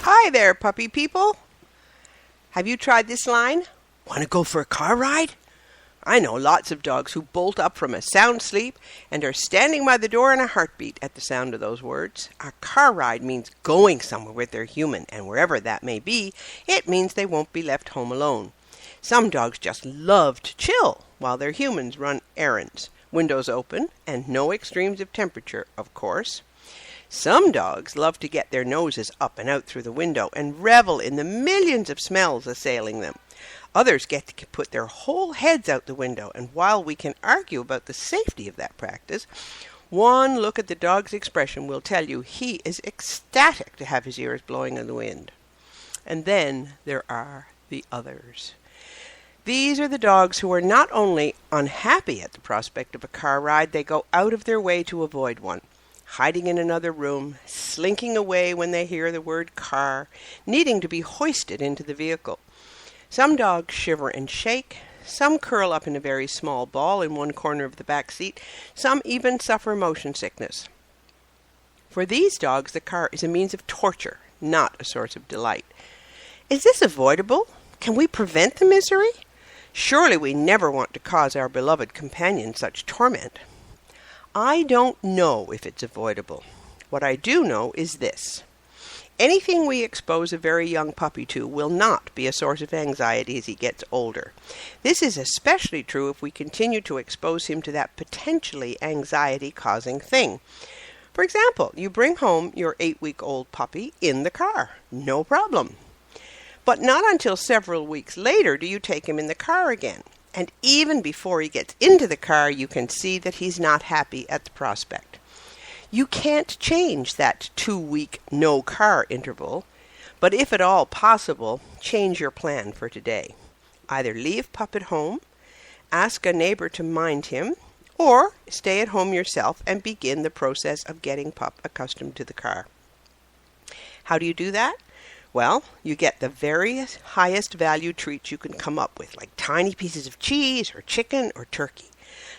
Hi there, puppy people. Have you tried this line? Want to go for a car ride? I know lots of dogs who bolt up from a sound sleep and are standing by the door in a heartbeat at the sound of those words. A car ride means going somewhere with their human, and wherever that may be, it means they won't be left home alone. Some dogs just love to chill while their humans run errands, windows open, and no extremes of temperature, of course. Some dogs love to get their noses up and out through the window and revel in the millions of smells assailing them. Others get to put their whole heads out the window, and while we can argue about the safety of that practice, one look at the dog's expression will tell you he is ecstatic to have his ears blowing in the wind. And then there are the others. These are the dogs who are not only unhappy at the prospect of a car ride, they go out of their way to avoid one. Hiding in another room, slinking away when they hear the word car, needing to be hoisted into the vehicle. Some dogs shiver and shake, some curl up in a very small ball in one corner of the back seat, some even suffer motion sickness. For these dogs, the car is a means of torture, not a source of delight. Is this avoidable? Can we prevent the misery? Surely we never want to cause our beloved companion such torment. I don't know if it's avoidable. What I do know is this. Anything we expose a very young puppy to will not be a source of anxiety as he gets older. This is especially true if we continue to expose him to that potentially anxiety-causing thing. For example, you bring home your 8-week-old puppy in the car. No problem. But not until several weeks later do you take him in the car again. And even before he gets into the car, you can see that he's not happy at the prospect. You can't change that 2-week no-car interval, but if at all possible, change your plan for today. Either leave Pup at home, ask a neighbor to mind him, or stay at home yourself and begin the process of getting Pup accustomed to the car. How do you do that? Well, you get the very highest value treats you can come up with, like tiny pieces of cheese or chicken or turkey.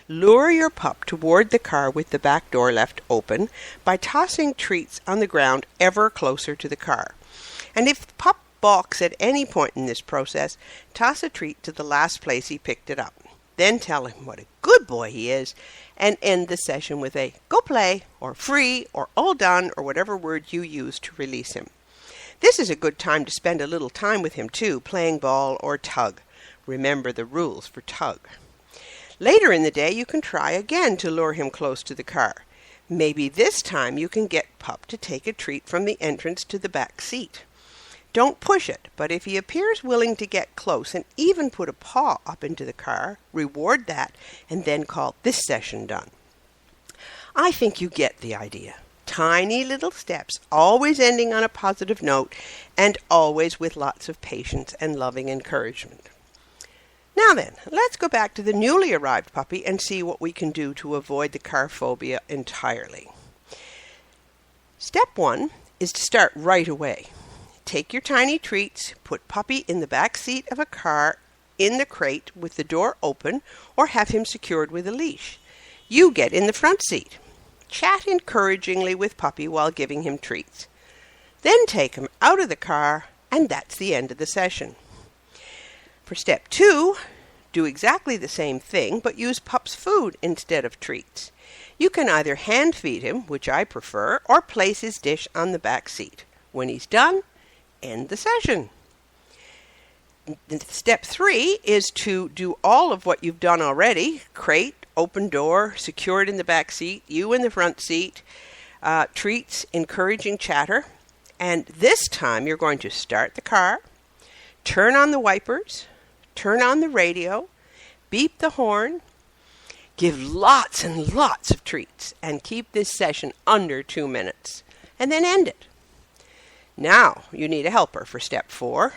Lure your pup toward the car with the back door left open by tossing treats on the ground ever closer to the car. And if the pup balks at any point in this process, toss a treat to the last place he picked it up. Then tell him what a good boy he is and end the session with a "go play" or "free" or "all done" or whatever word you use to release him. This is a good time to spend a little time with him too, playing ball or tug. Remember the rules for tug. Later in the day, you can try again to lure him close to the car. Maybe this time you can get Pup to take a treat from the entrance to the back seat. Don't push it, but if he appears willing to get close and even put a paw up into the car, reward that and then call this session done. I think you get the idea. Tiny little steps, always ending on a positive note, and always with lots of patience and loving encouragement. Now then, let's go back to the newly arrived puppy and see what we can do to avoid the car phobia entirely. Step 1 is to start right away. Take your tiny treats, put Puppy in the back seat of a car in the crate with the door open, or have him secured with a leash. You get in the front seat. Chat encouragingly with Puppy while giving him treats. Then take him out of the car, and that's the end of the session. For step 2, do exactly the same thing, but use Pup's food instead of treats. You can either hand feed him, which I prefer, or place his dish on the back seat. When he's done, end the session. Step 3 is to do all of what you've done already. Crate, open door, secured in the back seat, you in the front seat, treats, encouraging chatter. And this time you're going to start the car, turn on the wipers, turn on the radio, beep the horn, give lots and lots of treats, and keep this session under 2 minutes, and then end it. Now you need a helper for step 4.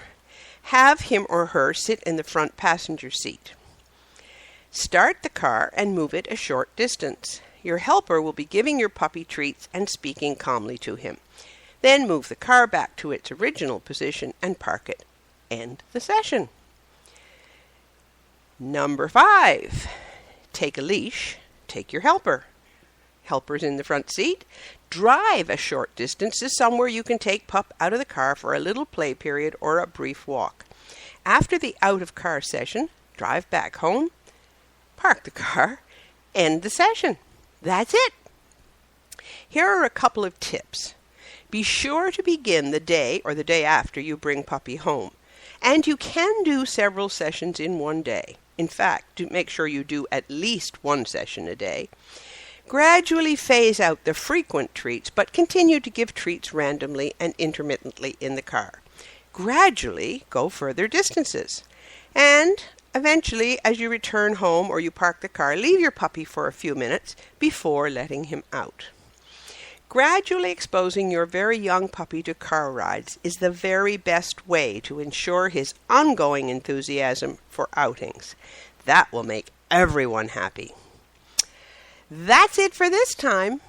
Have him or her sit in the front passenger seat. Start the car and move it a short distance. Your helper will be giving your puppy treats and speaking calmly to him. Then move the car back to its original position and park it. End the session. Number 5. Take a leash. Take your helper. helpers in the front seat. Drive a short distance to somewhere you can take pup out of the car for a little play period or a brief walk. After the out-of-car session, drive back home, park the car, end the session. That's it. Here are a couple of tips. Be sure to begin the day or the day after you bring puppy home. And you can do several sessions in one day. In fact, make sure you do at least one session a day. Gradually phase out the frequent treats, but continue to give treats randomly and intermittently in the car. Gradually go further distances. And eventually, as you return home or you park the car, leave your puppy for a few minutes before letting him out. Gradually exposing your very young puppy to car rides is the very best way to ensure his ongoing enthusiasm for outings. That will make everyone happy. That's it for this time.